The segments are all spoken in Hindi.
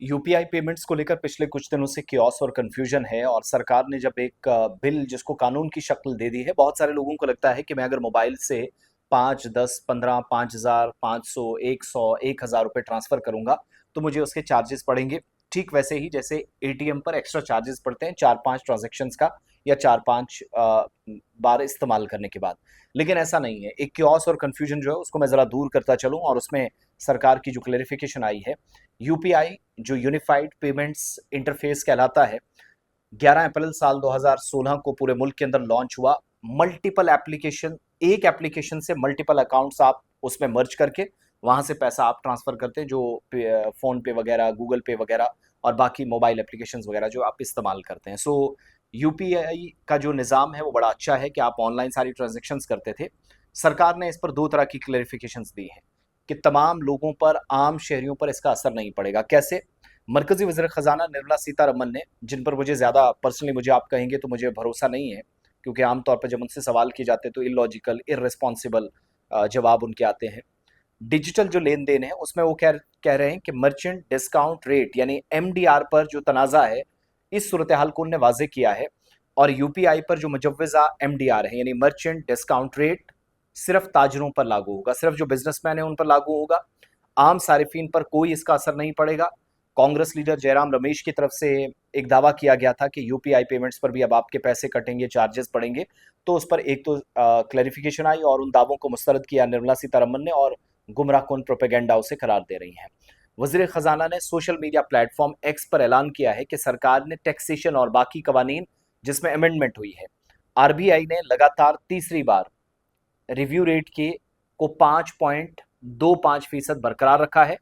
यूपीआई पेमेंट्स को लेकर पिछले कुछ दिनों से कियोस और कंफ्यूजन है और सरकार ने जब एक बिल जिसको कानून की शक्ल दे दी है, बहुत सारे लोगों को लगता है कि मैं अगर मोबाइल से 5, 10, 15, 5,000, 500, 100, 1,000 रुपए ट्रांसफर करूंगा तो मुझे उसके चार्जेस पड़ेंगे। ठीक वैसे ही जैसे एटीएम पर एक्स्ट्रा चार्जेस पड़ते हैं 4-5 ट्रांजेक्शन्स का या 4-5 बार इस्तेमाल करने के बाद। लेकिन ऐसा नहीं है। एक कियोस और कंफ्यूजन जो है उसको मैं ज़रा दूर करता चलूँ और उसमें सरकार की जो क्लेरिफिकेशन आई है, यूपीआई जो यूनिफाइड पेमेंट्स इंटरफेस कहलाता है, 11 अप्रैल साल 2016 को पूरे मुल्क के अंदर लॉन्च हुआ। मल्टीपल एप्लीकेशन, एक एप्लीकेशन से मल्टीपल अकाउंट्स आप उसमें मर्ज करके वहां से पैसा आप ट्रांसफर करते हैं, जो फोन पे वगैरह, गूगल पे वगैरह और बाकी मोबाइल एप्लीकेशंस वगैरह जो आप इस्तेमाल करते हैं। सो यूपीआई का जो निज़ाम है वो बड़ा अच्छा है कि आप ऑनलाइन सारी ट्रांजेक्शन्स करते थे। सरकार ने इस पर दो तरह की क्लेरिफिकेशंस दी हैं कि तमाम लोगों पर, आम शहरियों पर इसका असर नहीं पड़ेगा। कैसे? मरकजी वज़ीर ख़ज़ाना निर्मला सीतारमन ने, जिन पर मुझे ज़्यादा पर्सनली मुझे आप कहेंगे तो मुझे भरोसा नहीं है, क्योंकि आमतौर पर जब उनसे सवाल किए जाते हैं तो इलॉजिकल, इर्रेस्पॉन्सिबल जवाब उनके आते हैं। डिजिटल जो लेन देन है उसमें वो कह रहे हैं कि मर्चेंट डिस्काउंट रेट यानी एमडीआर पर जो तनाज़ा है, इस सूरत हाल को उनने वाजे किया है। और यूपीआई पर जो मुजव्वज़ा एमडीआर है यानी मर्चेंट डिस्काउंट रेट सिर्फ ताजरों पर लागू होगा, सिर्फ जो बिजनेसमैन है उन पर लागू होगा। आम सारिफिन पर कोई इसका असर नहीं पड़ेगा। कांग्रेस लीडर जयराम रमेश की तरफ से एक दावा किया गया था कि यूपीआई पेमेंट्स पर भी अब आपके पैसे कटेंगे, चार्जेस पड़ेंगे। तो उस पर एक तो क्लैरिफिकेशन आई और उन दावों को मुस्तरद किया निर्मला सीतारमन ने और गुमराह कुन प्रोपेगेंडा उसे करार दे रही हैं। वजीर खजाना ने सोशल मीडिया प्लेटफॉर्म एक्स पर ऐलान किया है कि सरकार ने टैक्सेशन और बाकी कवानीन जिसमें अमेंडमेंट हुई है, आरबीआई ने लगातार तीसरी बार रिव्यू रेट के को 5.25% बरकरार रखा है।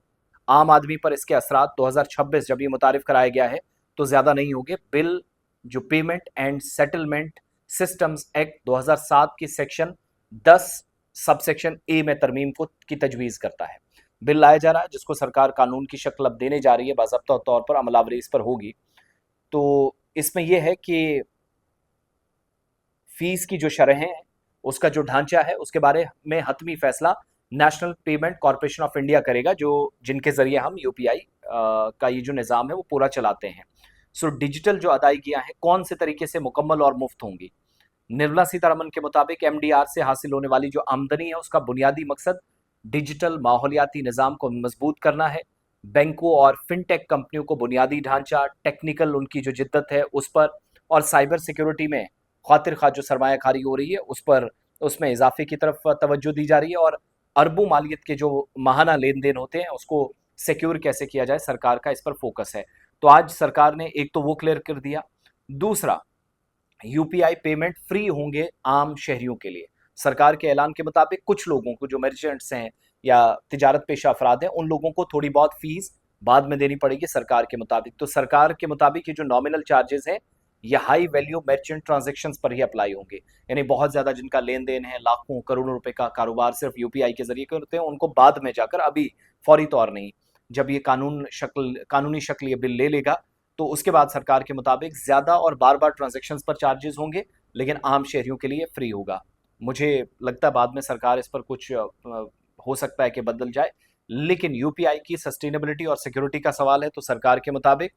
आम आदमी पर इसके असरात 2026 जब ये मुतारिफ कराया गया है तो ज्यादा नहीं होंगे। बिल जो payment and settlement systems act 2007 की सेक्शन 10 सबसेक्शन ए में तरमीम को की तजवीज करता है। बिल लाया जा रहा है जिसको सरकार कानून की शक्ल अब देने जा रही है, बाज़ाब्ता तौर पर अमलावरी इस पर होगी। तो इसमें यह है कि फीस की जो शरहें हैं, उसका जो ढांचा है, उसके बारे में हतमी फैसला national payment corporation of India करेगा, जो जिनके जरिए हम यूपीआई का ये जो निज़ाम है वो पूरा चलाते हैं। सो डिजिटल जो अदायगियां हैं कौन से तरीके से मुकम्मल और मुफ्त होंगी? निर्मला सीतारमन के मुताबिक एमडीआर से हासिल होने वाली जो आमदनी है उसका बुनियादी मकसद डिजिटल माहौलियाती निज़ाम को मजबूत करना है। बैंकों और फिनटेक कंपनियों को बुनियादी ढांचा, टेक्निकल उनकी जो जिद्दत है उस पर, और साइबर सिक्योरिटी में खातिर खा जो सरमायाकारी हो रही है उस पर, उसमें इजाफे की तरफ तवज्जो दी जा रही है। और अरबों मालियत के जो माहाना लेन देन होते हैं उसको सिक्योर कैसे किया जाए, सरकार का इस पर फोकस है। तो आज सरकार ने एक तो वो क्लियर कर दिया। दूसरा, यूपीआई पेमेंट फ्री होंगे आम शहरियों के लिए। सरकार के ऐलान के मुताबिक कुछ लोगों को, जो मर्चेंट्स हैं या तिजारत पेशा अफराद हैं, उन लोगों को थोड़ी बहुत फीस बाद में देनी पड़ेगी सरकार के मुताबिक। तो सरकार के मुताबिक ये जो नॉमिनल चार्जेस हैं ये हाई वैल्यू मर्चेंट ट्रांजेक्शन्स पर ही अप्लाई होंगे। यानी बहुत ज्यादा जिनका लेन देन है, लाखों करोड़ों रुपए का कारोबार सिर्फ यूपीआई के जरिए करते हैं, उनको बाद में जाकर, अभी फौरी तौर नहीं। जब ये कानूनी शक्ल ये बिल ले लेगा तो उसके बाद सरकार के मुताबिक ज्यादा और बार बार ट्रांजेक्शन्स पर चार्जेस होंगे, लेकिन आम शहरियों के लिए फ्री होगा। मुझे लगता है बाद में सरकार इस पर कुछ हो सकता है कि बदल जाए, लेकिन यूपीआई की सस्टेनेबिलिटी और सिक्योरिटी का सवाल है तो सरकार के मुताबिक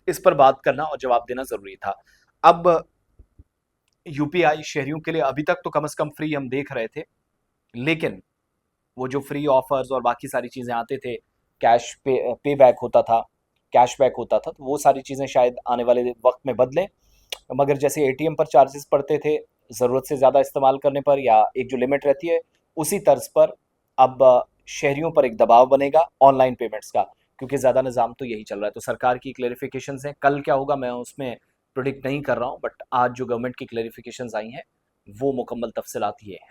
इस पर बात करना और जवाब देना जरूरी था। अब यूपीआई शहरियों के लिए अभी तक तो कम से कम फ्री हम देख रहे थे, लेकिन वो जो फ्री ऑफर्स और बाकी सारी चीजें आते थे, पे बैक होता था, कैशबैक होता था, तो वो सारी चीजें शायद आने वाले वक्त में बदलें। मगर जैसे एटीएम पर चार्जेस पड़ते थे ज़रूरत से ज़्यादा इस्तेमाल करने पर, या एक जो लिमिट रहती है, उसी तर्ज पर अब शहरियों पर एक दबाव बनेगा ऑनलाइन पेमेंट्स का, क्योंकि ज़्यादा निज़ाम तो यही चल रहा है। तो सरकार की क्लेरिफिकेशंस हैं, कल क्या होगा मैं उसमें प्रोडिक्ट नहीं कर रहा हूँ, बट आज जो गवर्नमेंट की क्लेरिफिकेशंस आई हैं वो मुकम्मल तफसीलात ये हैं।